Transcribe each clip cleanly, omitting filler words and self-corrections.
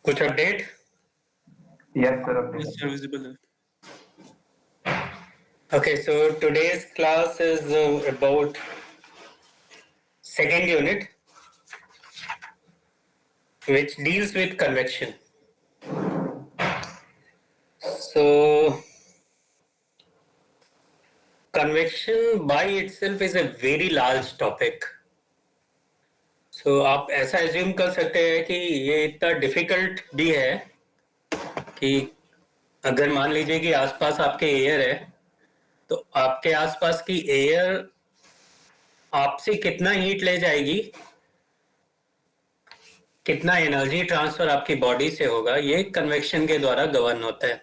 कुछ update? Yes, sir. Yes, sir, visible. Okay, so today's class is about second unit, which deals with convection. So convection by itself is a very large topic. So आप ऐसा assume कर सकते हैं कि ये इतना difficult भी है कि अगर मान लीजिए कि आसपास आपके एयर है, तो आपके आसपास की एयर आपसे कितना हीट ले जाएगी, कितना एनर्जी ट्रांसफर आपकी बॉडी से होगा, ये कन्वेक्शन के द्वारा गवर्न होता है।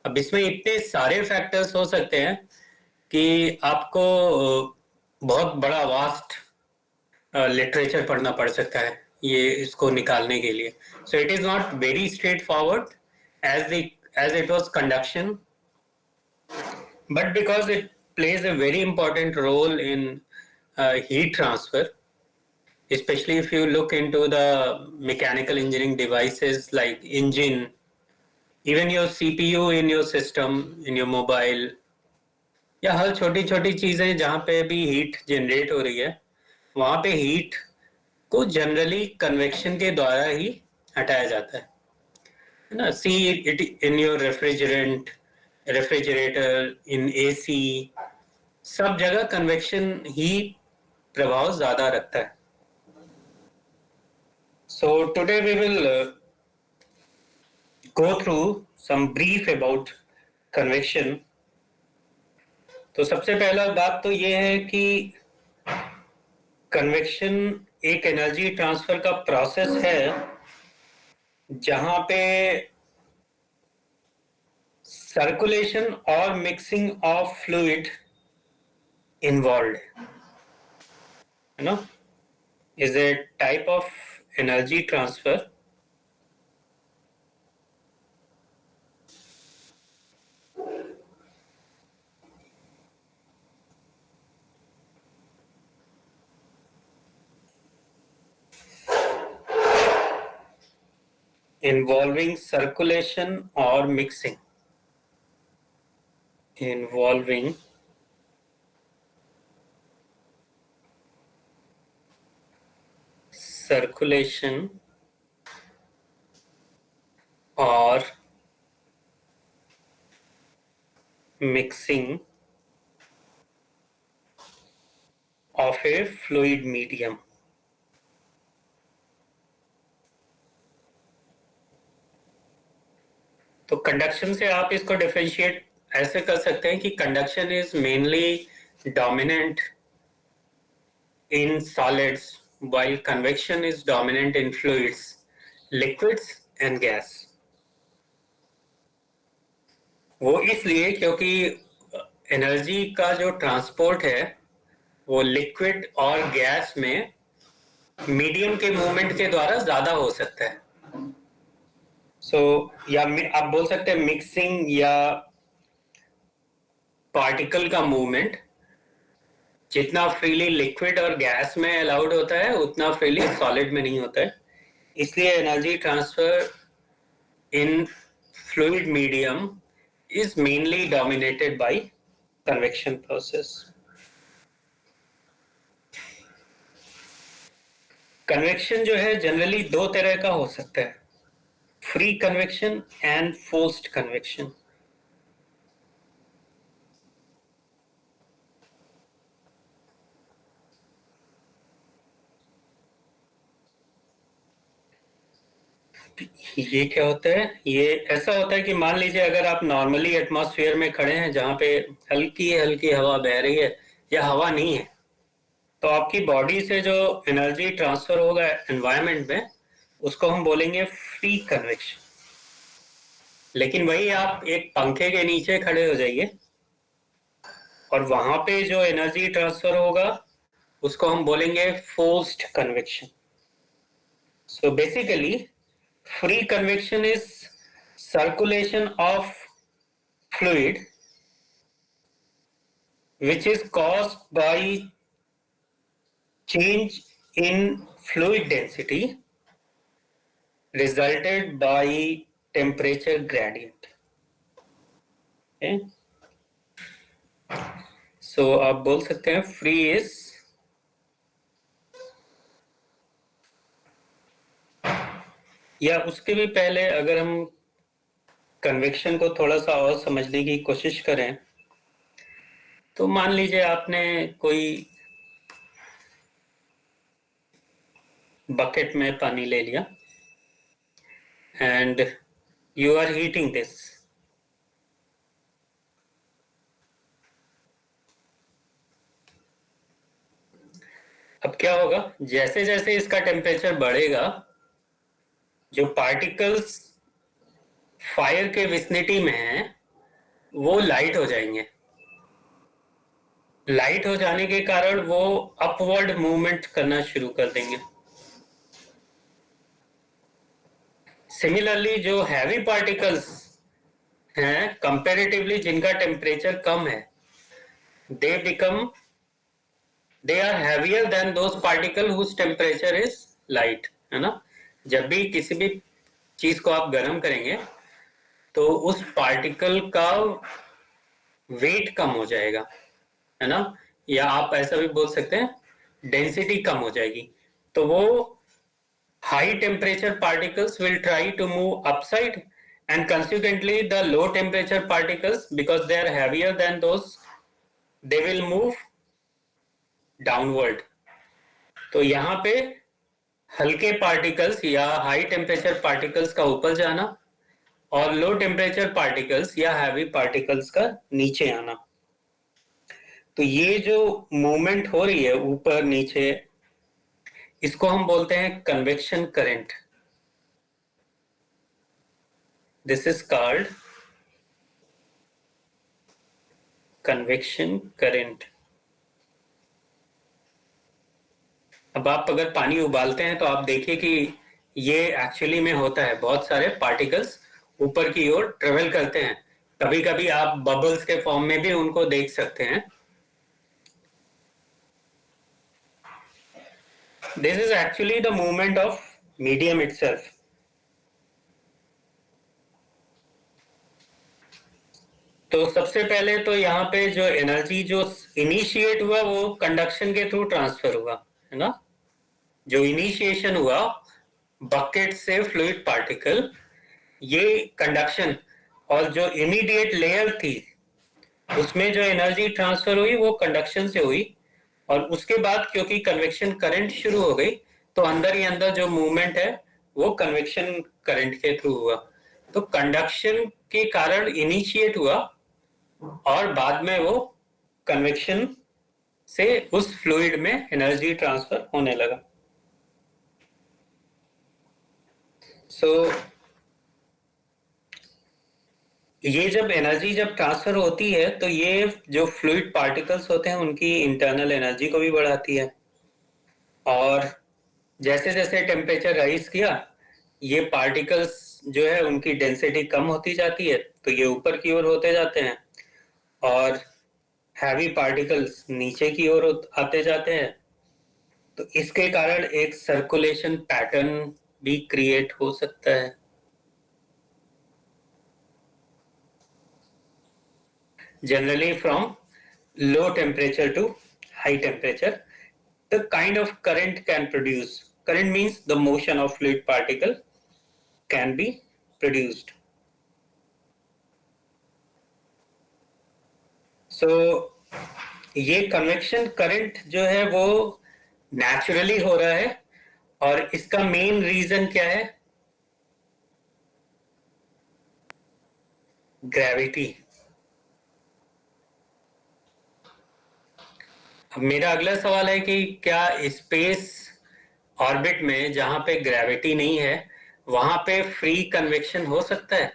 अब इसमें इतने सारे फैक्टर्स हो सकते हैं कि आपको बहुत बड़ा वास्ट लिटरेचर पढ़ना पड़ सकता है ये इसको निकालने के लिए। So it is not very straight forward as it was conduction, but because it plays a very important role in heat transfer, especially if you look into the mechanical engineering devices like engine, even your CPU in your system, in your mobile, या हर छोटी छोटी चीजें जहाँ पे भी heat generate हो रही है, वहाँ पे हीट को जनरली कन्वेक्शन के द्वारा ही हटाया जाता है ना। See it in your refrigerator, in AC, सब जगह कन्वेक्शन ही प्रभाव ज्यादा रखता है। So today we will go through some brief about convection. तो सबसे पहला बात तो ये है कि कन्वेक्शन एक एनर्जी ट्रांसफर का प्रोसेस है जहां पे सर्कुलेशन और मिक्सिंग ऑफ फ्लूइड इन्वॉल्व है ना, is a type of energy transfer involving circulation or mixing, involving circulation or mixing of a fluid medium. तो कंडक्शन से आप इसको डिफरेंशिएट ऐसे कर सकते हैं कि conduction is mainly dominant in solids while convection is dominant in fluids, liquids and gas. वो इसलिए क्योंकि एनर्जी का जो ट्रांसपोर्ट है वो लिक्विड और गैस में मीडियम के मूवमेंट के द्वारा ज्यादा हो सकता है। या आप बोल सकते हैं मिक्सिंग या पार्टिकल का मूवमेंट जितना फ्रीली लिक्विड और गैस में अलाउड होता है उतना फ्रीली सॉलिड में नहीं होता है। इसलिए energy transfer in fluid medium is mainly dominated by convection process. Convection जो है जनरली दो तरह का हो सकता है, free convection and forced convection. ये क्या होता है? ये ऐसा होता है कि मान लीजिए अगर आप नॉर्मली एटमॉस्फेयर में खड़े हैं जहां पे हल्की हल्की हवा बह रही है या हवा नहीं है, तो आपकी बॉडी से जो एनर्जी ट्रांसफर होगा एनवायरनमेंट में उसको हम बोलेंगे फ्री कन्वेक्शन। लेकिन वही आप एक पंखे के नीचे खड़े हो जाइए और वहां पे जो एनर्जी ट्रांसफर होगा उसको हम बोलेंगे forced convection. So basically free convection is circulation of fluid which is caused by change in fluid density resulted by temperature gradient. Okay? So आप बोल सकते हैं free is या उसके भी पहले अगर हम कन्वेक्शन को थोड़ा सा और समझने की कोशिश करें तो मान लीजिए आपने कोई बकेट में पानी ले लिया and you are heating this. अब क्या होगा, जैसे जैसे इसका टेम्परेचर बढ़ेगा जो पार्टिकल्स फायर के विसिनिटी में हैं वो लाइट हो जाएंगे. लाइट हो जाने के कारण वो अपवर्ड मूवमेंट करना शुरू कर देंगे. सिमिलरली जो हैवी पार्टिकल्स हैं कंपैरेटिवली जिनका टेम्परेचर कम है they are heavier than those particle whose temperature is light, है ना. जब भी किसी भी चीज को आप गर्म करेंगे तो उस पार्टिकल का वेट कम हो जाएगा, है ना, या आप ऐसा भी बोल सकते हैं डेंसिटी कम हो जाएगी. तो वो high temperature particles will try to move upside and consequently the low temperature particles, because they are heavier than those, they will move downward. तो यहाँ पे हल्के पार्टिकल्स या हाई टेम्परेचर पार्टिकल्स का ऊपर जाना और लो टेम्परेचर पार्टिकल्स या हैवी पार्टिकल्स का नीचे आना. तो ये जो मूवमेंट हो रही है ऊपर नीचे इसको हम बोलते हैं convection current. This is called convection current. अब आप अगर पानी उबालते हैं तो आप देखिए कि ये एक्चुअली में होता है, बहुत सारे पार्टिकल्स ऊपर की ओर ट्रेवल करते हैं. कभी कभी आप बबल्स के फॉर्म में भी उनको देख सकते हैं. This is actually the movement of medium itself. तो सबसे पहले तो यहाँ पे जो एनर्जी जो इनिशिएट हुआ वो कंडक्शन के थ्रू ट्रांसफर हुआ, है ना. जो इनिशिएशन हुआ बकेट से फ्लूइड पार्टिकल, ये कंडक्शन, और जो इमीडिएट लेयर थी उसमें जो एनर्जी ट्रांसफर हुई वो कंडक्शन से हुई. और उसके बाद क्योंकि कन्वेक्शन करंट शुरू हो गई तो अंदर ही अंदर जो मूवमेंट है वो कन्वेक्शन करंट के थ्रू हुआ. तो कंडक्शन के कारण इनिशिएट हुआ और बाद में वो कन्वेक्शन से उस फ्लूइड में एनर्जी ट्रांसफर होने लगा. सो ये जब एनर्जी जब ट्रांसफर होती है तो ये जो फ्लूइड पार्टिकल्स होते हैं उनकी इंटरनल एनर्जी को भी बढ़ाती है. और जैसे जैसे टेम्परेचर राइज किया ये पार्टिकल्स जो है उनकी डेंसिटी कम होती जाती है तो ये ऊपर की ओर होते जाते हैं और हैवी पार्टिकल्स नीचे की ओर आते जाते हैं. तो इसके कारण एक सर्कुलेशन पैटर्न भी क्रिएट हो सकता है. Generally from low temperature to high temperature, the kind of current can produce. Current means the motion of fluid particle can be produced. So ये convection current जो है वो naturally हो रहा है और इसका main reason क्या है? Gravity. अब मेरा अगला सवाल है कि क्या स्पेस ऑर्बिट में जहां पे ग्रेविटी नहीं है वहां पे फ्री कन्वेक्शन हो सकता है?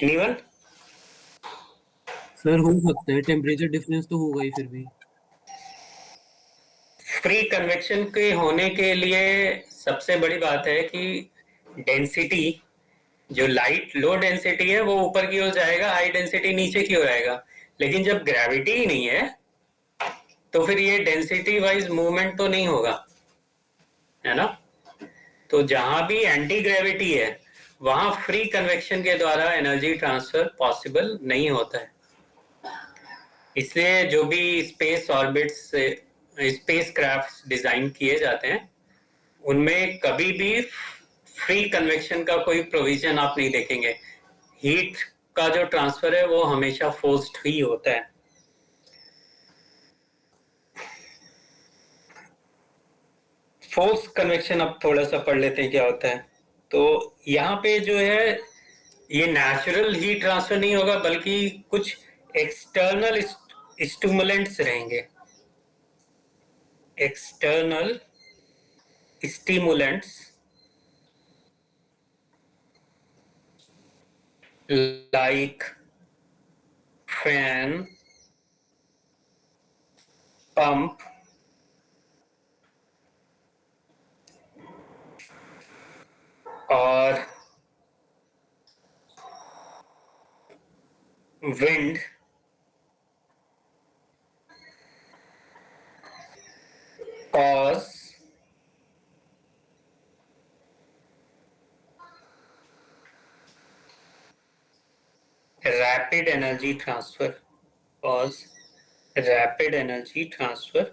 एनीवन? सर हो सकता है, टेम्परेचर डिफरेंस तो होगा ही फिर भी. फ्री कन्वेक्शन के होने के लिए सबसे बड़ी बात है कि डेंसिटी, जो लाइट लो डेंसिटी है वो ऊपर की ओर जाएगा, हाई डेंसिटी नीचे की ओर आएगा. लेकिन जब ग्रेविटी ही नहीं है तो फिर ये डेंसिटी वाइज मूवमेंट तो नहीं होगा, है ना। तो जहां भी एंटी ग्रेविटी है वहां फ्री कन्वेक्शन के द्वारा एनर्जी ट्रांसफर पॉसिबल नहीं होता है। इसलिए जो भी स्पेस ऑर्बिट्स से स्पेस क्राफ्ट डिजाइन किए जाते हैं उनमें कभी भी फ्री कन्वेक्शन का कोई प्रोविजन आप नहीं देखेंगे। हीट का जो ट्रांसफर है वो हमेशा फोर्स्ड ही होता है। फोर्स कन्वेक्शन अब थोड़ा सा पढ़ लेते हैं क्या होता है। तो यहाँ पे जो है ये नेचुरल हीट ट्रांसफर नहीं होगा बल्कि कुछ एक्सटर्नल स्टिमुलेंट्स रहेंगे। External stimulants like fan, pump, और wind cause rapid energy transfer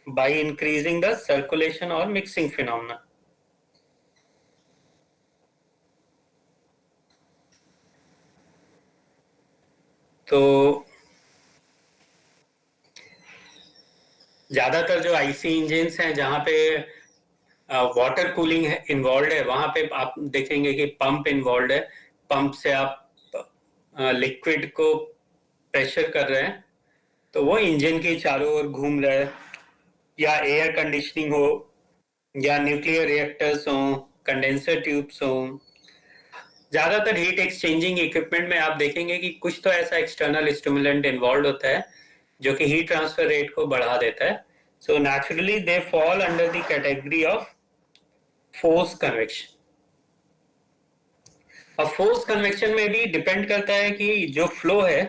by increasing the circulation or mixing phenomena. तो ज्यादातर जो आईसी इंजन्स हैं जहां पे वाटर कूलिंग इन्वॉल्व है वहां पे आप देखेंगे कि पंप इन्वॉल्व है। पंप से आप लिक्विड को प्रेशर कर रहे हैं तो वो इंजन के चारों ओर घूम रहा है, या एयर कंडीशनिंग हो, या न्यूक्लियर रिएक्टर्स हो, कंडेंसर ट्यूब्स हो। ज्यादातर हीट एक्सचेंजिंग इक्विपमेंट में आप देखेंगे कि कुछ तो ऐसा एक्सटर्नल स्टिमुलेंट इन्वॉल्व होता है जो कि हीट ट्रांसफर रेट को बढ़ा देता है। So naturally they fall under the category of force convection. अब फोर्स कन्वेक्शन में भी डिपेंड करता है कि जो फ्लो है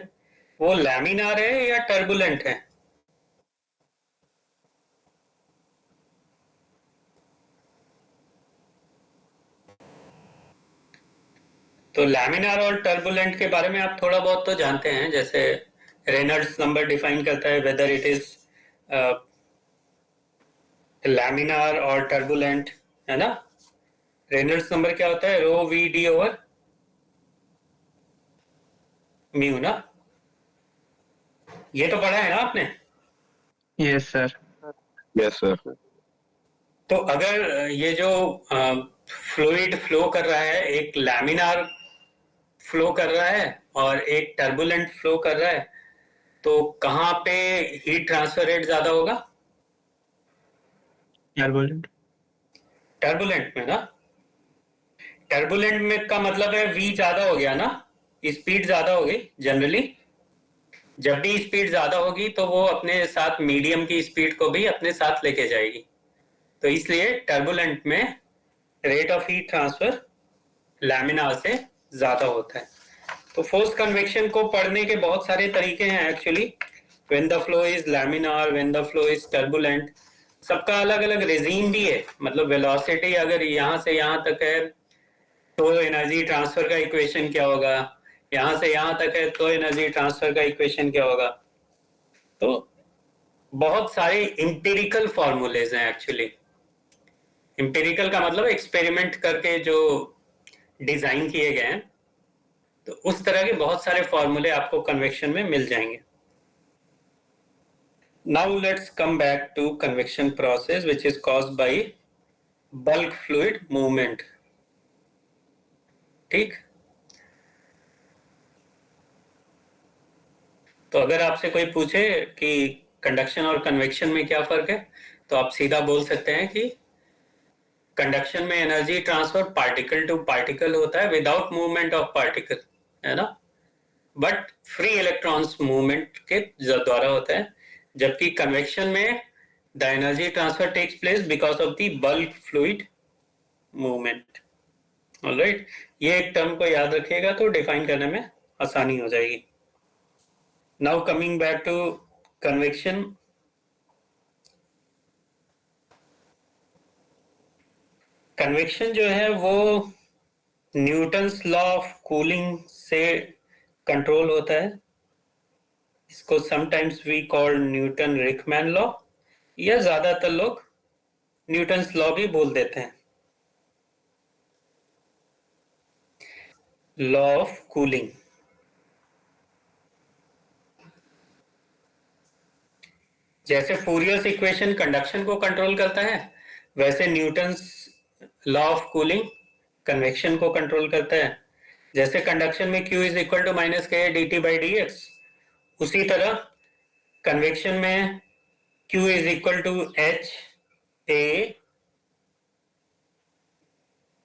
वो लैमिनार है या टर्बुलेंट है। तो लैमिनार और टर्बुलेंट के बारे में आप थोड़ा बहुत तो जानते हैं, जैसे रेनॉल्ड्स नंबर डिफाइन करता है वेदर इट इज लैमिनार और टर्बुलेंट, है ना। रेनॉल्ड्स नंबर क्या होता है? रो वी डी ओवर म्यू ना। ये तो पढ़ा है ना आपने? Yes sir. Yes sir. तो अगर ये जो फ्लूइड फ्लो कर रहा है, एक लैमिनार फ्लो कर रहा है और एक टर्बुलेंट फ्लो कर रहा है, तो कहाँ पे हीट ट्रांसफर रेट ज्यादा होगा? टर्बुलेंट। टर्बुलेंट में ना। टर्बुलेंट में का मतलब है v ज्यादा हो गया ना, स्पीड ज्यादा हो गई। जनरली जब भी स्पीड ज्यादा होगी तो वो अपने साथ मीडियम की स्पीड को भी अपने साथ लेके जाएगी। तो इसलिए टर्बुलेंट में rate of heat transfer laminar से ज्यादा होता है। तो फोर्स कन्वेक्शन को पढ़ने के बहुत सारे तरीके हैं actually. When the flow is laminar, when the flow is turbulent, सबका अलग अलग रेजीम भी है। मतलब वेलोसिटी अगर यहाँ से यहाँ तक है तो एनर्जी ट्रांसफर का इक्वेशन क्या होगा, यहाँ से यहाँ तक है तो एनर्जी ट्रांसफर का इक्वेशन क्या होगा। तो बहुत सारे इंपेरिकल फॉर्मूलेज हैं एक्चुअली। इंपेरिकल का मतलब एक्सपेरिमेंट करके जो डिजाइन किए गए हैं। तो उस तरह के बहुत सारे फॉर्मूले आपको कन्वेक्शन में मिल जाएंगे। Now let's come back to convection process which is caused by bulk fluid movement. ठीक। तो अगर आपसे कोई पूछे कि कंडक्शन और कन्वेक्शन में क्या फर्क है तो आप सीधा बोल सकते हैं कि कंडक्शन में energy transfer particle to particle होता है विदाउट मूवमेंट ऑफ पार्टिकल, है ना। बट फ्री इलेक्ट्रॉन्स मूवमेंट के द्वारा होता है, जबकि कन्वेक्शन में the energy transfer takes place because of the bulk fluid movement. Alright, ये एक टर्म को याद रखिएगा तो डिफाइन करने में आसानी हो जाएगी। Now coming back to convection, convection जो है वो न्यूटन्स लॉ ऑफ कूलिंग से कंट्रोल होता है। इसको sometimes we call Newton Richmann law, या ज्यादातर लोग न्यूटन्स लॉ भी बोल देते हैं। लॉ ऑफ कूलिंग जैसे फूरियर्स इक्वेशन कंडक्शन को कंट्रोल करता है, वैसे Newton's law of cooling convection को कंट्रोल करता है। जैसे कंडक्शन में Q is equal to minus K D T by D X, उसी तरह कन्वेक्शन में Q is equal to H A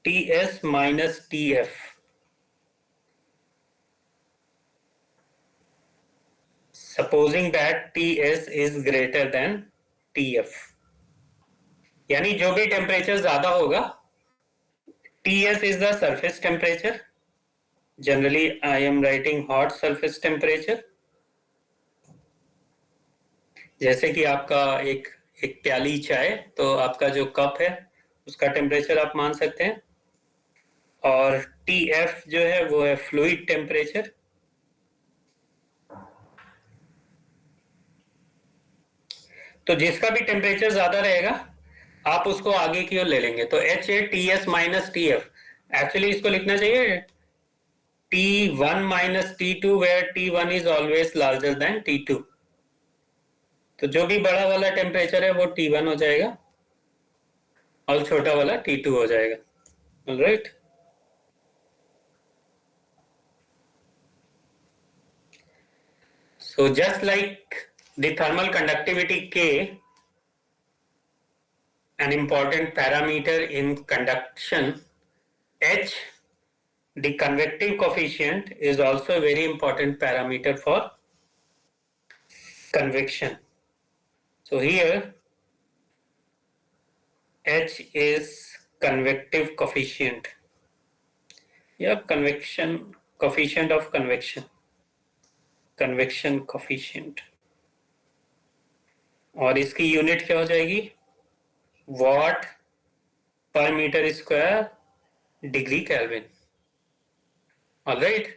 T S minus T F. Supposing that T S is greater than T F, यानी जो भी temperature ज्यादा होगा, T S is the surface temperature, generally I am writing hot surface temperature. जैसे कि आपका एक प्याली चाय, तो आपका जो कप है उसका टेम्परेचर आप मान सकते हैं, और टी एफ जो है वो है फ्लूइड टेम्परेचर। तो जिसका भी टेम्परेचर ज्यादा रहेगा आप उसको आगे की ओर ले लेंगे, तो H A T S minus T F. Actually इसको लिखना चाहिए T1 minus T2 where T1 is always larger than T2। तो जो भी बड़ा वाला टेम्परेचर है वो T1 हो जाएगा और छोटा वाला T2 हो जाएगा। Alright, so just like the thermal conductivity K, an important parameter in conduction, H, the convective coefficient, is also a very important parameter for convection. So here H is convective coefficient, या convection coefficient of convection, convection coefficient, और इसकी unit क्या हो जाएगी, watt per metre square degree kelvin. Alright,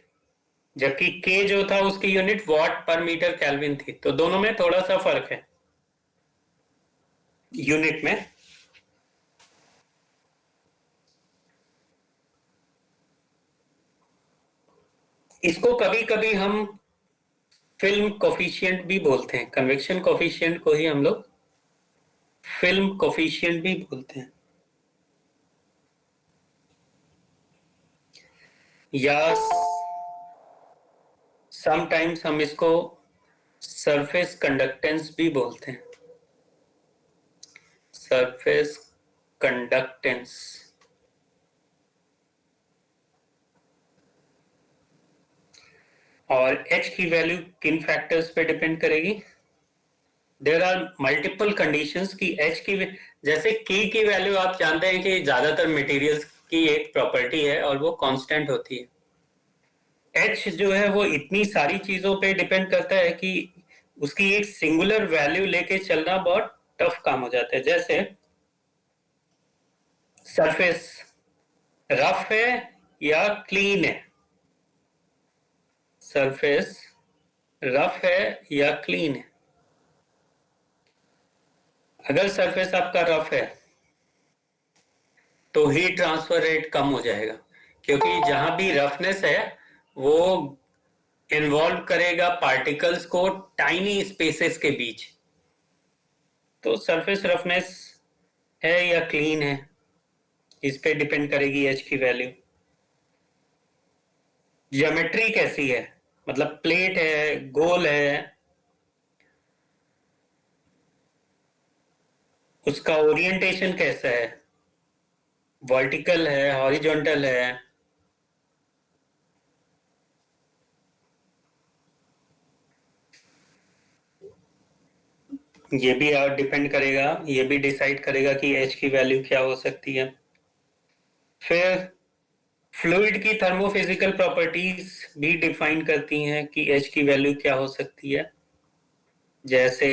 जबकि K जो था उसकी unit watt per metre kelvin थी, तो दोनों में थोड़ा सा फर्क है यूनिट में। इसको कभी कभी हम फिल्म कोफिशिएंट भी बोलते हैं, कन्वेक्शन कोफिशिएंट को ही हम लोग फिल्म कोफिशिएंट भी बोलते हैं, या समटाइम्स हम इसको सरफेस कंडक्टेंस भी बोलते हैं, सरफेस कंडक्टेंस। और H की वैल्यू किन फैक्टर्स पे डिपेंड करेगी, देयर आर मल्टीपल कंडीशंस की H की, जैसे K की वैल्यू आप जानते हैं कि ज्यादातर मटेरियल्स की एक प्रॉपर्टी है और वो कांस्टेंट होती है। H जो है वो इतनी सारी चीजों पे डिपेंड करता है कि उसकी एक सिंगुलर वैल्यू लेके चलना बहुत टफ काम हो जाता है। जैसे सरफेस रफ है या क्लीन है, सरफेस रफ है या क्लीन है। अगर सरफेस आपका रफ है तो हीट ट्रांसफर रेट कम हो जाएगा, क्योंकि जहां भी रफनेस है वो इन्वॉल्व करेगा पार्टिकल्स को टाइनी स्पेसेस के बीच। तो सरफेस रफनेस है या क्लीन है, इस पे डिपेंड करेगी H की वैल्यू। ज्योमेट्री कैसी है, मतलब प्लेट है, गोल है, उसका ओरिएंटेशन कैसा है, वर्टिकल है, हॉरिजॉन्टल है, ये भी डिपेंड करेगा, ये भी डिसाइड करेगा कि H की वैल्यू क्या हो सकती है। फिर फ्लूइड की थर्मोफिजिकल प्रॉपर्टीज भी डिफाइन करती हैं कि H की वैल्यू क्या हो सकती है, जैसे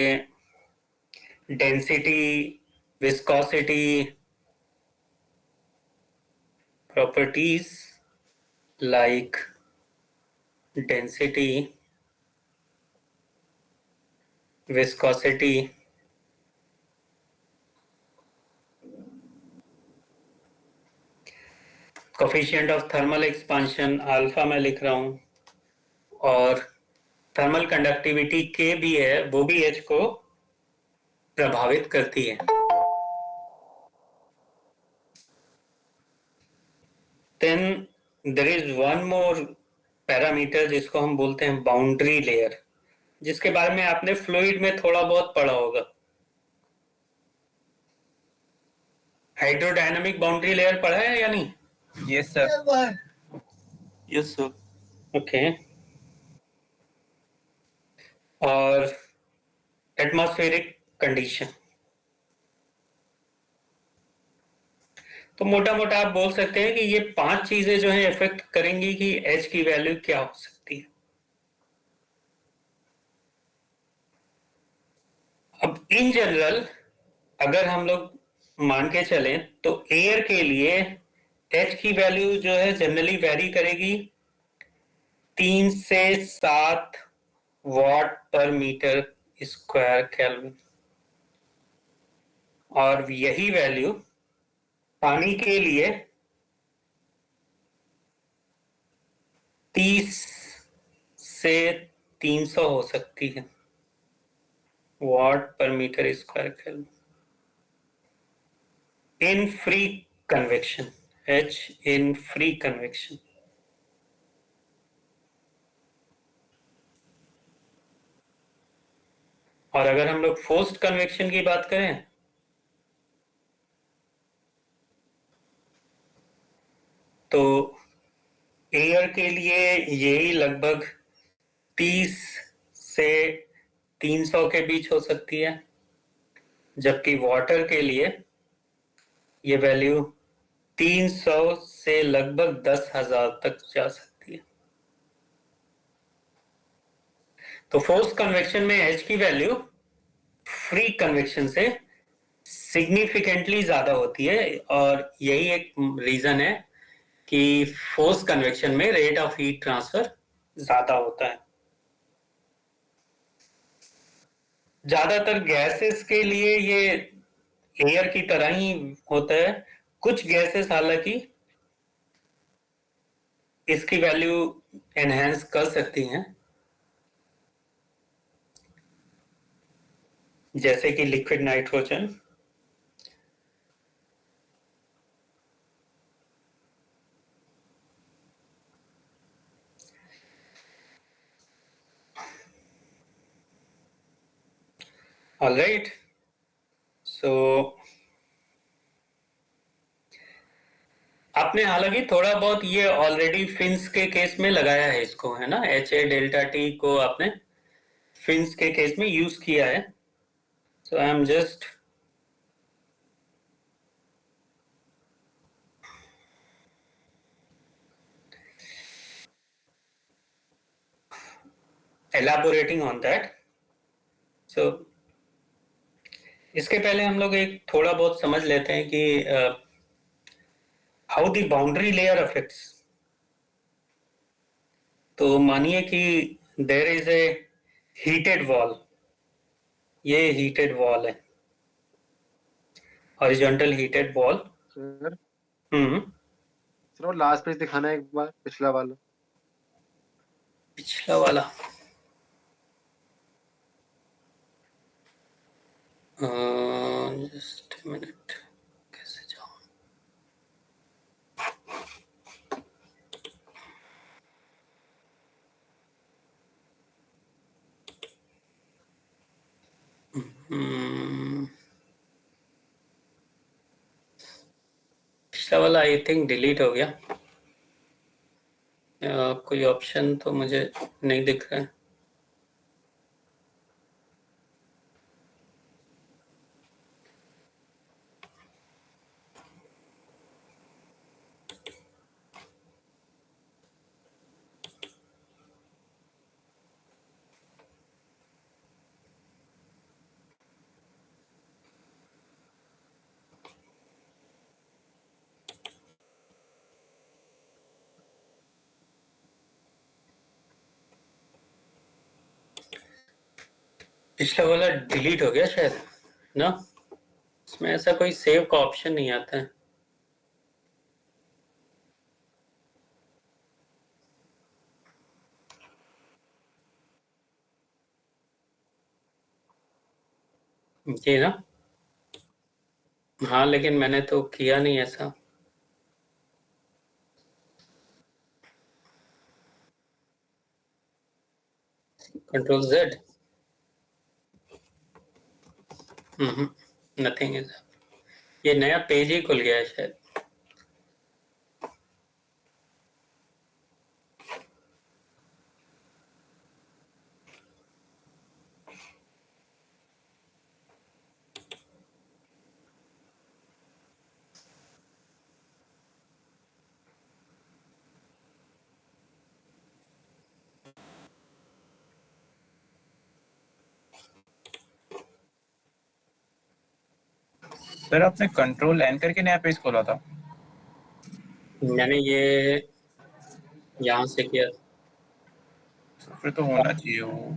density, viscosity, properties like density, viscosity, coefficient of thermal expansion alpha मैं लिख रहा हूं, और थर्मल कंडक्टिविटी के भी है, वो भी एच को प्रभावित करती है। Then there is one more parameter जिसको हम बोलते हैं बाउंड्री लेयर, जिसके बारे में आपने फ्लूइड में थोड़ा बहुत पढ़ा होगा। हाइड्रोडायनामिक बाउंड्री लेयर पढ़ा है या नहीं? Yes sir. Yes sir. Okay. और एटमॉस्फेरिक कंडीशन, तो मोटा मोटा आप बोल सकते हैं कि ये 5 चीजें जो है इफेक्ट करेंगी कि एच की वैल्यू क्या हो सकती है। अब इन जनरल अगर हम लोग मान के चलें तो एयर के लिए एच की वैल्यू जो है जनरली वेरी करेगी 3 से 7 what per metre square kelvin, और यही वैल्यू पानी के लिए 30 से 300 हो सकती है what per metre square kelvin in free convection, H in free convection. और अगर हम लोग फोर्स्ड कन्वेक्शन की बात करें तो एयर के लिए यही लगभग 30 से 300 के बीच हो सकती है, जबकि वाटर के लिए ये वैल्यू 300 से लगभग 10,000 तक जा सकती है। तो फोर्स कन्वेक्शन में एच की वैल्यू फ्री कन्वेक्शन से सिग्निफिकेंटली ज्यादा होती है, और यही एक रीजन है कि फोर्स कन्वेक्शन में रेट ऑफ हीट ट्रांसफर ज्यादा होता है। ज्यादातर गैसेस के लिए ये एयर की तरह ही होता है। कुछ गैसेस हालांकि इसकी वैल्यू एनहेंस कर सकती हैं, जैसे कि लिक्विड नाइट्रोजन। ऑलराइट, सो आपने हालांकि थोड़ा बहुत ये ऑलरेडी फिन्स के केस में लगाया है इसको, है ना, HA डेल्टा T को आपने फिन्स के केस में यूज किया है। So I am just elaborating on that. So इसके पहले हम लोग एक थोड़ा बहुत समझ लेते हैं कि how the boundary layer affects. तो मानिए कि there is a heated wall, ये हीटेड वॉल है, horizontal heated wall. Sir hmm, sir वो लास्ट पेज दिखाना एक बार, पिछला वाला। पिछला वाला जस्ट मिनट, कैसे जाऊं? पिछला वाला आई थिंक डिलीट हो गया। कोई ऑप्शन तो मुझे नहीं दिख रहा है। पिछला वाला डिलीट हो गया शायद ना, इसमें ऐसा कोई सेव का ऑप्शन नहीं आता है। जी ना, हाँ लेकिन मैंने तो किया नहीं ऐसा। कंट्रोल Z, नथिंग इज, ये नया पेज ही खुल गया है शायद। सर आपने कंट्रोल एन करके नया पेज खोला था? मैंने ये यहाँ से किया। फिर तो होना चाहिए वो।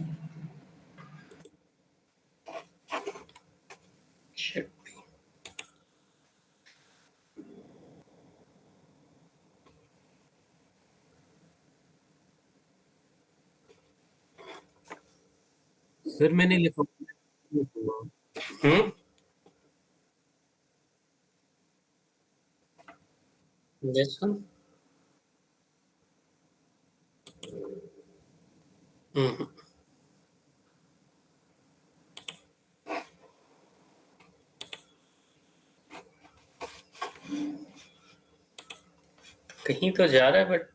Shit. सर मैंने लिखा This one. कहीं तो जा रहा है बट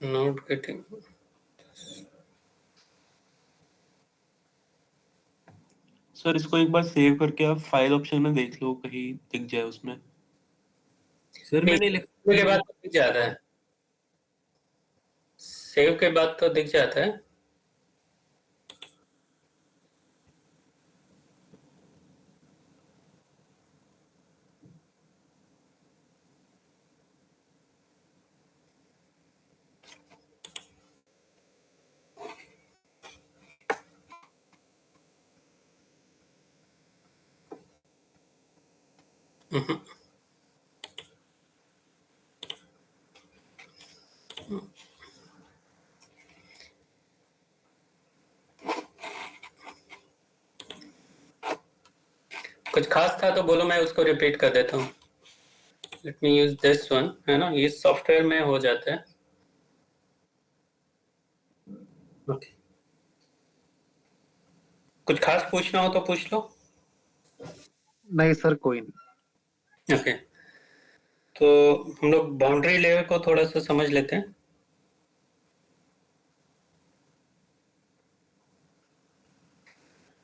नॉट गेटिंग। सर इसको एक बार सेव करके आप फाइल ऑप्शन में देख लो, कहीं दिख जाए उसमें। सर मैंने लिखा के बाद तो दिख जाता है, सेव के बाद तो दिख जाता है। कुछ खास था तो बोलो, मैं उसको रिपीट कर देता हूँ। Let me use this one, है ना, ये सॉफ्टवेयर में हो जाता है। ओके, कुछ खास पूछना हो तो पूछ लो। नहीं सर, कोई नहीं। ओके, तो हम लोग बाउंड्री लेयर को थोड़ा सा समझ लेते हैं।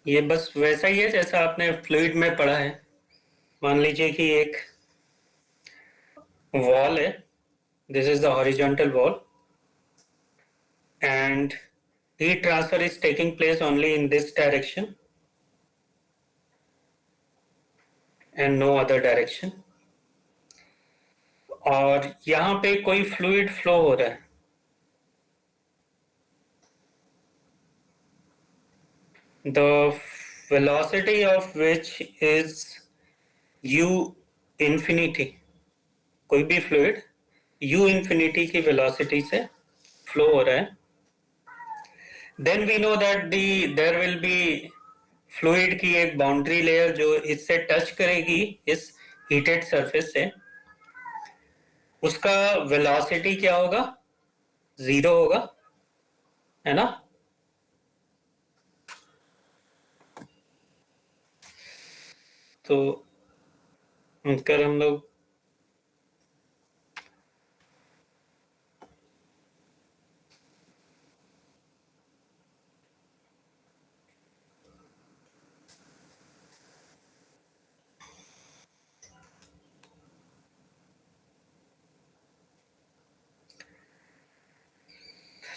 ये बस वैसा ही है जैसा आपने फ्लूइड में पढ़ा है। मान लीजिए कि एक वॉल है, this is the horizontal wall and heat transfer is taking place only in this direction and no other direction, और यहाँ पे कोई फ्लूइड फ्लो हो रहा है। The velocity of which is u infinity, कोई भी फ्लूइड u infinity की वेलोसिटी से फ्लो हो रहा है। Then we know that there will be fluid की एक बाउंड्री लेयर जो इससे टच करेगी, इस हीटेड सरफेस से, उसका वेलोसिटी क्या होगा? 0 होगा, है ना। तो कर हम लोग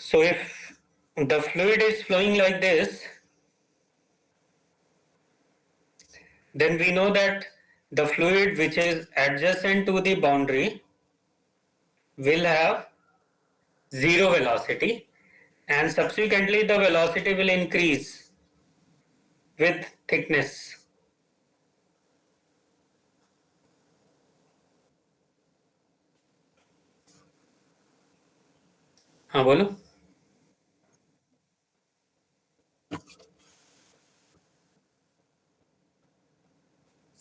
so if the fluid is flowing like this, then we know that the fluid which is adjacent to the boundary will have 0 velocity, and subsequently the velocity will increase with thickness. हाँ बोलो.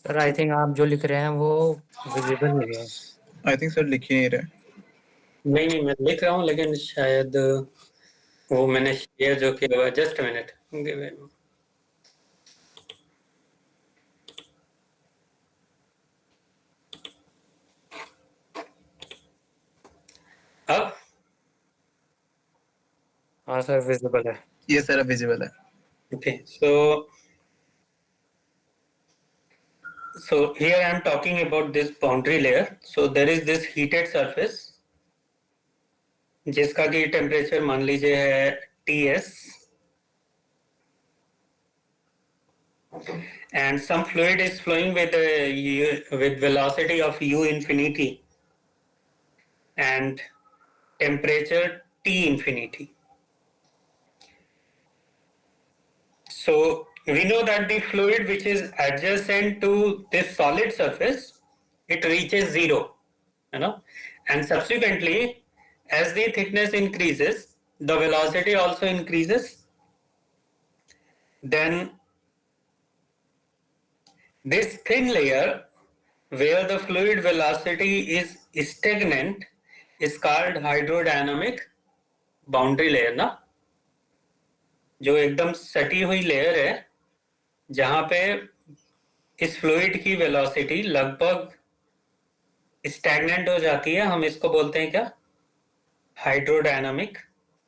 Sir I think आप जो लिख रहे हैं वो visible नहीं है. आई थिंक सर लिख ही नहीं रहे. नहीं मैं लिख रहा हूँ, लेकिन शायद वो मैंने शेयर जो किया हुआ. Just minute. अब हाँ सर विजिबल है. ये सर विजिबल है. okay, so here I am talking about this boundary layer. So there is this heated surface जिसका कि टेम्परेचर मान लीजिए है Ts, and some fluid is flowing with velocity of u infinity and temperature T infinity. So we know that the fluid which is adjacent to this solid surface, it reaches zero, and subsequently as the thickness increases, the velocity also increases. Then this thin layer where the fluid velocity is stagnant is called hydrodynamic boundary layer ना, जो एकदम सटी हुई layer है जहां पे इस fluid की वेलोसिटी लगभग स्टैग्नेंट हो जाती है. हम इसको बोलते हैं क्या? Hydrodynamic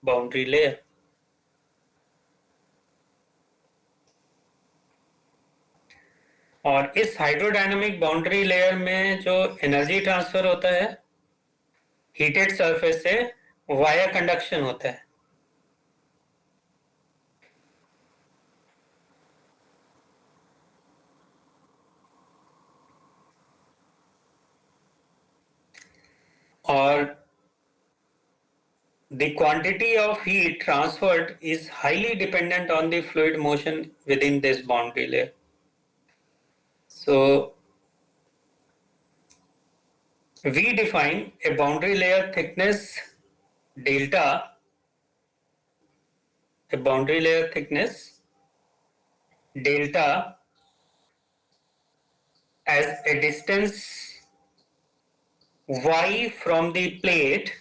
boundary layer. और इस हाइड्रोडायनामिक बाउंड्री लेयर में जो एनर्जी ट्रांसफर होता है हीटेड सरफेस से वाया कंडक्शन होता है. और the quantity of heat transferred is highly dependent on the fluid motion within this boundary layer. So we define a boundary layer thickness delta, as a distance y from the plate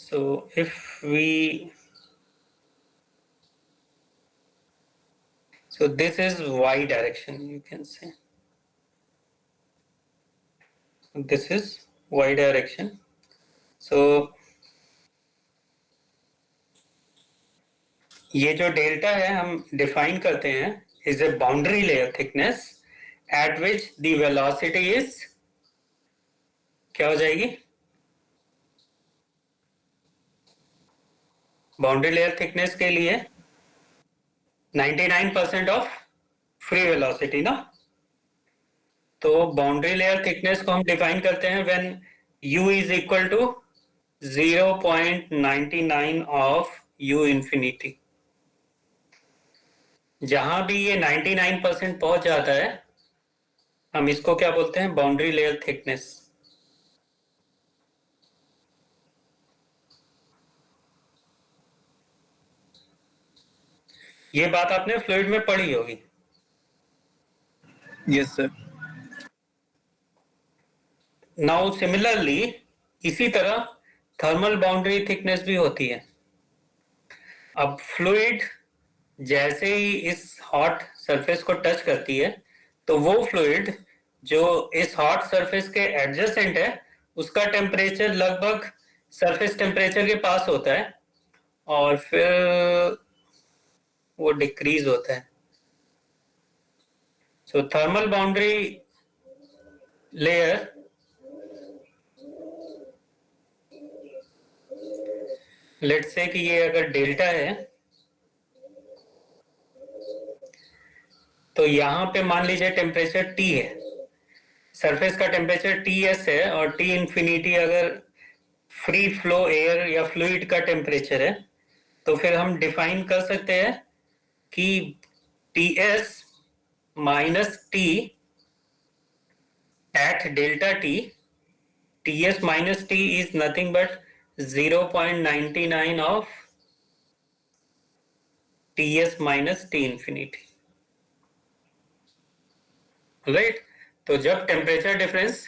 so this is y direction, you can say this is y direction. So ये जो delta है हम define करते हैं is a boundary layer thickness eight which the velocity is क्या हो जाएगी? Boundary layer thickness के लिए 99% ऑफ फ्री वेलोसिटी ना. तो बाउंड्री लेयर थिकनेस को हम डिफाइन करते हैं when u is equal to 0.99 of u infinity. जहां भी ये 99% पहुंच जाता है हम इसको क्या बोलते हैं? Boundary layer thickness. ये बात आपने फ्लूइड में पढ़ी होगी. Yes sir. नाउ सिमिलरली इसी तरह थर्मल बाउंड्री थिकनेस भी होती है. अब फ्लूइड जैसे ही इस हॉट सरफेस को टच करती है तो वो फ्लूइड जो इस हॉट सरफेस के एडजेसेंट है उसका टेम्परेचर लगभग सरफेस टेम्परेचर के पास होता है और फिर वो डिक्रीज होता है. So thermal boundary layer let's say कि ये अगर डेल्टा है तो यहां पे मान लीजिए टेम्परेचर T है. सरफेस का टेम्परेचर Ts है और T इंफिनिटी अगर फ्री फ्लो एयर या फ्लूइड का टेम्परेचर है, तो फिर हम डिफाइन कर सकते हैं कि Ts minus T at delta T, Ts minus T is nothing but 0.99 of Ts minus T infinity. Right? तो जब temperature difference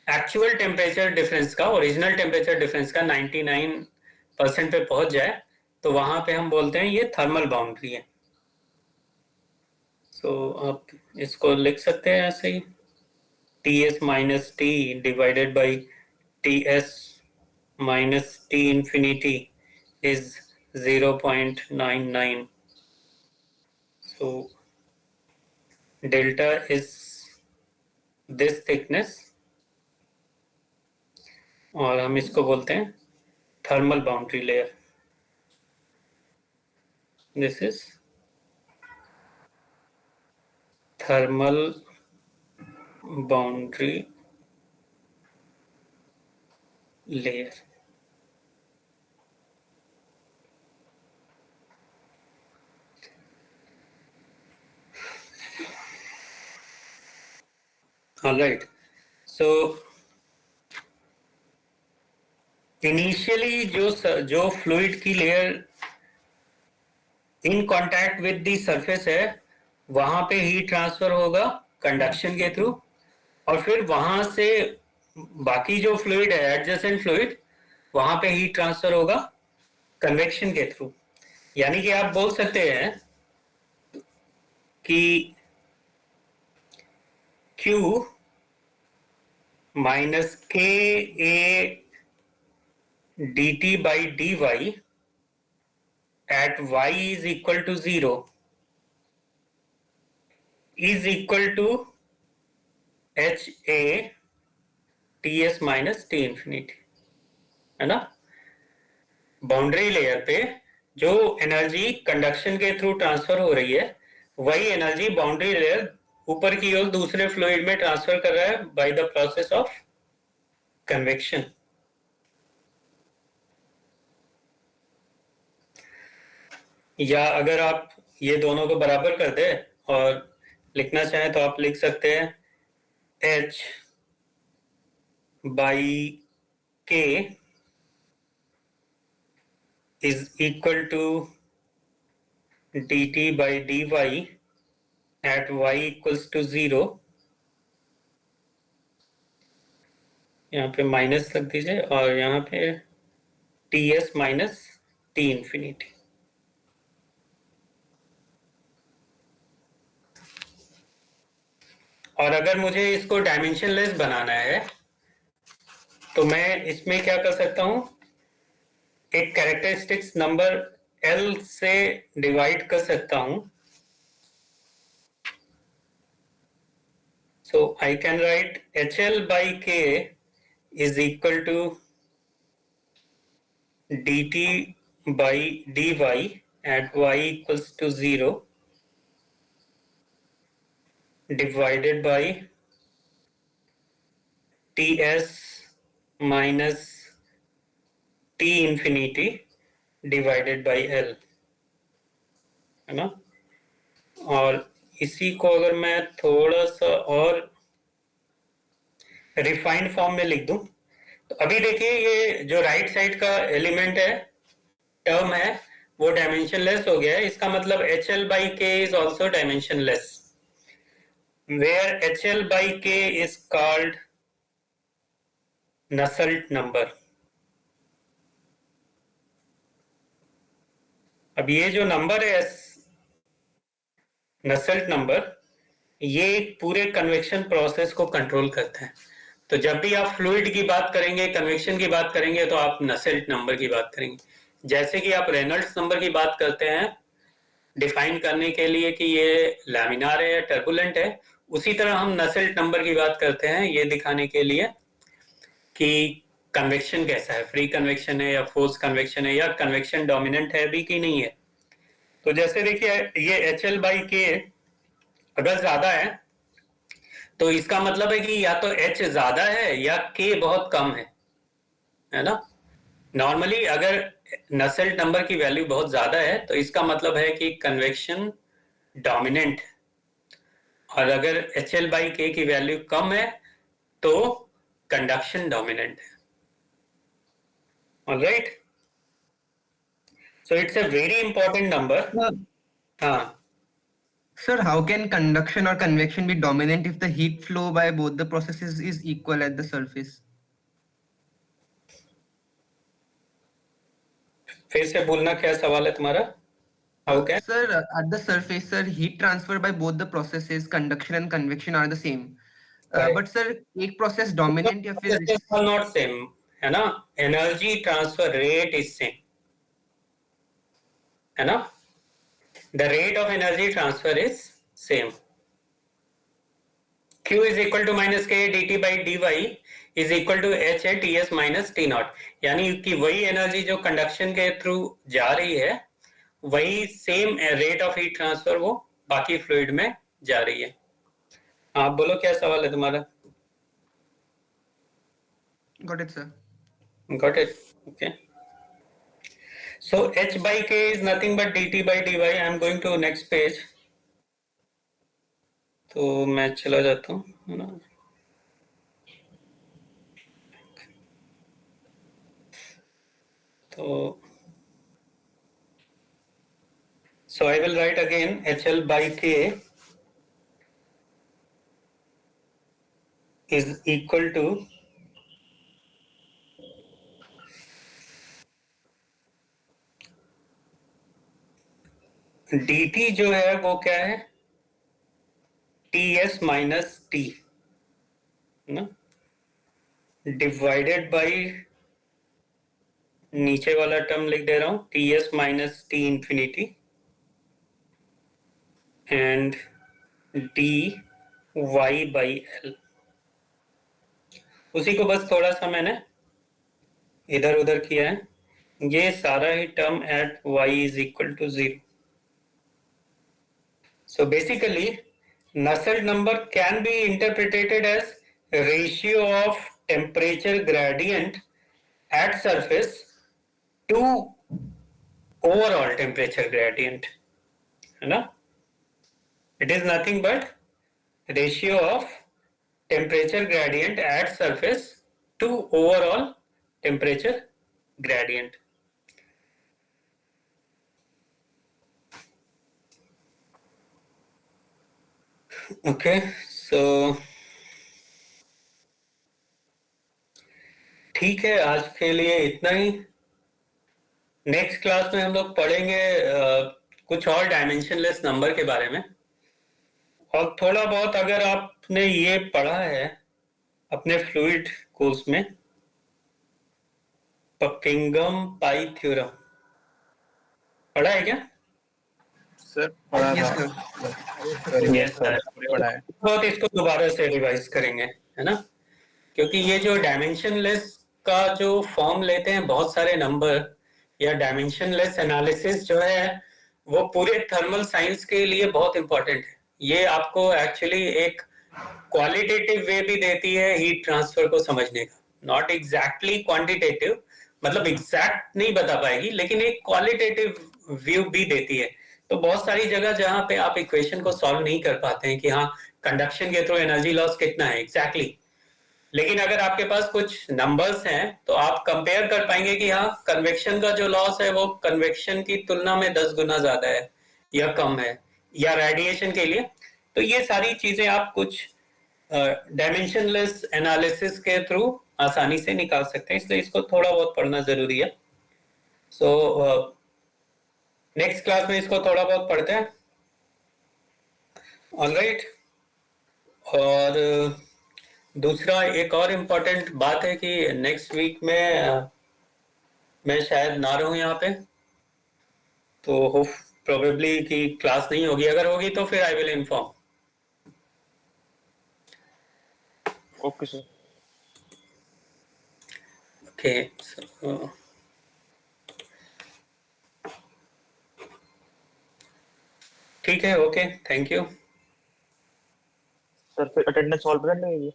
actual temperature difference का, ओरिजिनल टेम्परेचर डिफरेंस का 99% पे पहुंच जाए, तो वहां पे हम बोलते हैं ये थर्मल बाउंड्री है। सो आप इसको लिख सकते हैं ऐसे ही, Ts minus T divided by Ts minus T infinity is 0.99. So delta is this thickness और हम इसको बोलते हैं thermal boundary layer. This is thermal boundary layer. All right. So initially जो फ्लूइड की layer in contact with the surface है, वहां पे हीट ट्रांसफर होगा कंडक्शन के थ्रू, और फिर वहां से बाकी जो फ्लूइड है, एडजेसेंट फ्लूइड, वहां पे हीट ट्रांसफर होगा कन्वेक्शन के थ्रू। यानी कि आप बोल सकते हैं कि Q माइनस के ए dt by dy at y is equal to 0 is equal to HA Ts minus T infinity, है ना? बाउंड्री लेयर पे जो एनर्जी कंडक्शन के थ्रू ट्रांसफर हो रही है, वही एनर्जी बाउंड्री लेयर ऊपर की ओर दूसरे फ्लूइड में ट्रांसफर कर रहा है by the process of convection. या अगर आप ये दोनों को बराबर कर दे और लिखना चाहें तो आप लिख सकते हैं H by K is equal to dt by dy at y equals to 0। यहाँ पे माइनस लग दीजिए और यहाँ पे Ts माइनस T इंफिनिटी। और अगर मुझे इसको डायमेंशनलेस बनाना है, तो मैं इसमें क्या कर सकता हूं, एक कैरेक्टरिस्टिक्स नंबर L से डिवाइड कर सकता हूं। So I can write HL by K is equal to dt by dy at y equals to 0 divided by Ts minus T infinity divided by L, है ना? और इसी को अगर मैं थोड़ा सा और रिफाइंड फॉर्म में लिख दूं, तो अभी देखिए ये जो राइट साइड का एलिमेंट है, टर्म है, वो डायमेंशनलेस हो गया है। इसका मतलब HL by K is also dimensionless, where HL by K is called Nusselt number। अब ये जो नंबर है नसेल्ट नंबर, ये पूरे कन्वेक्शन प्रोसेस को कंट्रोल करते हैं। तो जब भी आप फ्लूइड की बात करेंगे, कन्वेक्शन की बात करेंगे, तो आप नसेल्ट नंबर की बात करेंगे। जैसे कि आप रेनॉल्ड्स नंबर की बात करते हैं डिफाइन करने के लिए कि ये लैमिनार है या टर्बुलेंट है, उसी तरह हम नसेल्ट नंबर की बात करते हैं ये दिखाने के लिए कि कन्वेक्शन कैसा है, फ्री कन्वेक्शन है या फोर्स कन्वेक्शन है, या कन्वेक्शन डोमिनेंट है भी कि नहीं है। तो जैसे देखिए ये HL by K अगर ज्यादा है तो इसका मतलब है कि या तो H ज्यादा है या K बहुत कम है ना। नॉर्मली अगर नसेल्ट नंबर की वैल्यू बहुत ज्यादा है तो इसका मतलब है कि कन्वेक्शन डोमिनेंट, और अगर HL/K की वैल्यू कम है तो कंडक्शन डोमिनेंट है। Alright, so it's a very important number. हाँ Sir, how can conduction or convection be dominant if the heat flow by both the processes is equal at the surface? फिर से बोलना, क्या सवाल है तुम्हारा? How can? Sir, at the surface, sir, heat transfer by both the processes, conduction and convection are the same. Right. But sir, एक process dominant या फिर आर नॉट सेम, है ना। Energy transfer rate is same, है ना। The rate of energy transfer is same. Q is equal to minus K dt by dy is equal to H है Ts minus T naught, यानी कि वही energy जो conduction के through जा रही है वही same rate of heat transfer वो बाकी फ्लूइड में जा रही है। आप बोलो क्या सवाल है तुम्हारा? Got it, sir. Got it? Okay. So H by K is nothing but dt by dy. I am going to next page. तो मैं चला जाता हूँ, है ना। तो so I will write again HL by K is equal to dt जो है वो क्या है, Ts माइनस T ना, डिवाइडेड बाई नीचे वाला टर्म लिख दे रहा हूं Ts minus T infinity and dy by L। उसी को बस थोड़ा सा मैंने इधर उधर किया है, ये सारा ही term at y is equal to 0। So basically, Nusselt number can be interpreted as ratio of temperature gradient at surface to overall temperature gradient, है ना। It is nothing but ratio of temperature gradient at surface to overall temperature gradient. Okay, so ठीक है, आज के लिए इतना ही। Next class में हम लोग पढ़ेंगे कुछ और डायमेंशनलेस नंबर के बारे में, और थोड़ा बहुत अगर आपने ये पढ़ा है अपने फ्लूइड कोर्स में, पकिंगम पाई थ्योरम पढ़ा है क्या? सर पढ़ा Yes, था। sir. Yes, sir. पढ़ा है। बहुत इसको दोबारा से रिवाइज करेंगे, है ना, क्योंकि ये जो डायमेंशनलेस का जो फॉर्म लेते हैं बहुत सारे नंबर, या डायमेंशनलेस एनालिसिस जो है वो पूरे थर्मल साइंस के लिए बहुत इंपॉर्टेंट है। ये आपको एक्चुअली एक क्वालिटेटिव वे भी देती है हीट ट्रांसफर को समझने का, नॉट एग्जैक्टली क्वांटिटेटिव, मतलब एग्जैक्ट नहीं बता पाएगी लेकिन एक क्वालिटेटिव व्यू भी देती है। तो बहुत सारी जगह जहां पे आप इक्वेशन को सॉल्व नहीं कर पाते हैं कि हाँ कंडक्शन के थ्रू एनर्जी लॉस कितना है एग्जैक्टली, लेकिन अगर आपके पास कुछ नंबर्स हैं तो आप कंपेयर कर पाएंगे कि हाँ कन्वेक्शन का जो लॉस है वो कन्वेक्शन की तुलना में 10 गुना ज्यादा है या कम है, या रेडिएशन के लिए। तो ये सारी चीजें आप कुछ डायमेंशनलेस एनालिसिस के थ्रू आसानी से निकाल सकते हैं, इसलिए इसको थोड़ा बहुत पढ़ना जरूरी है। सो नेक्स्ट क्लास में इसको थोड़ा बहुत पढ़ते हैं। ऑलराइट, और दूसरा एक और इम्पोर्टेंट बात है कि नेक्स्ट वीक में मैं शायद ना रहूं यहाँ पे, तो होप प्रोबेबली कि क्लास नहीं होगी, अगर होगी तो फिर I will inform. Okay sir. Okay, so ठीक है, okay, thank you. Sir sir फिर अटेंडेंस ऑल प्रेजेंट लगेगी।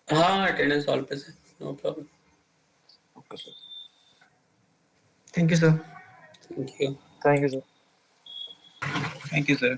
हाँ अटेंडेंस ऑल पे से no problem. Okay sir, Thank you, sir. Thank you. Thank you sir. Thank you sir.